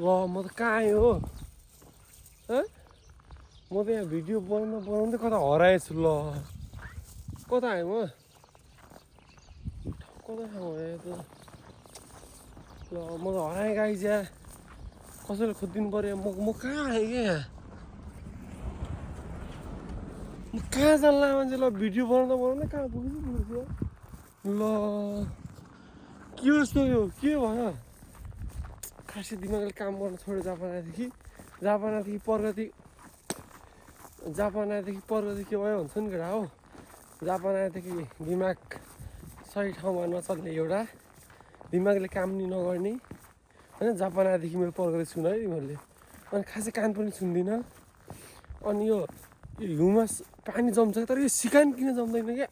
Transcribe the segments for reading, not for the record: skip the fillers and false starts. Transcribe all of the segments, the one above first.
म त कहाँ आएँ हो म त यहाँ भिडियो बनाउँदै कता हराएछु ल कता आएँ म कता ठाउँ आएँ त ल म त हराएँ गाइज यहाँ कसैले खोजिदिनु पऱ्यो म कहाँ आएँ क्या यहाँ म कहाँ जान्ला मान्छे ल भिडियो बनाउँदा कहाँ पुग्छु ल के यस्तो यो के भयो खासै दिमागले काम गर्न छोड्यो जापान आएदेखि प्रगति के भयो भन्छ नि केटा हो जापान आएदेखि दिमाग सही ठाउँमा नचल्ने एउटा दिमागले काम नि नगर्ने होइन जापान आएदेखि मेरो प्रगति सुन है तिमीहरूले अनि खासै कान पनि सुन्दिनँ अनि यो हिउमा पानी जम्छ तर यो सिकान किन जम्दैन क्या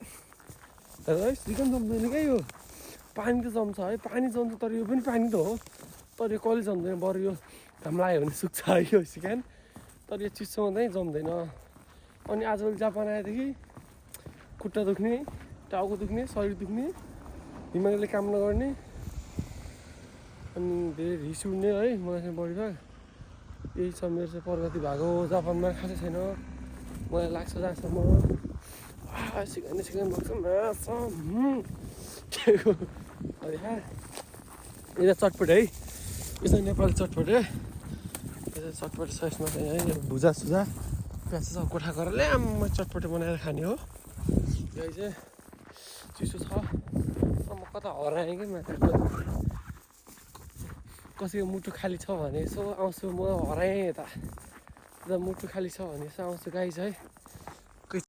है सिकान जम्दैन क्या यो पानी त जम्छ है पानी जम्छ तर यो पनि पानी त हो तर यो कहिले जम्दैन बरु यो घाम लाग्यो भने सुक्छ है यो सिकान तर यो चिसोमा चाहिँ जम्दैन अनि आजकल जापान आएदेखि खुट्टा दुख्ने टाउको दुख्ने शरीर दुख्ने दिमागले काम नगर्ने अनि धेरै रिस उठ्ने है मलाई चाहिँ बढी भाग यही छ मेरो चाहिँ प्रगति भएको जापानमा खासै छैन मलाई लाग्छ जहाँसम्म सिकाउने भएको छ अरे हा यो चटपट है यो चाहिँ नेपाली चटपट है यो चटपट छ यसमा चाहिँ है भुजा सुजा प्याज सब कोठा गरेर ल्याम्म चटपटे बनाएर खाने हो यो चाहिँ चिसो छ म कता हराएँ कि कसैको मुटु खाली छ भने यसो आउँछु म हराएँ यता मुटु खाली छ भने यसो आउँछु गाइज है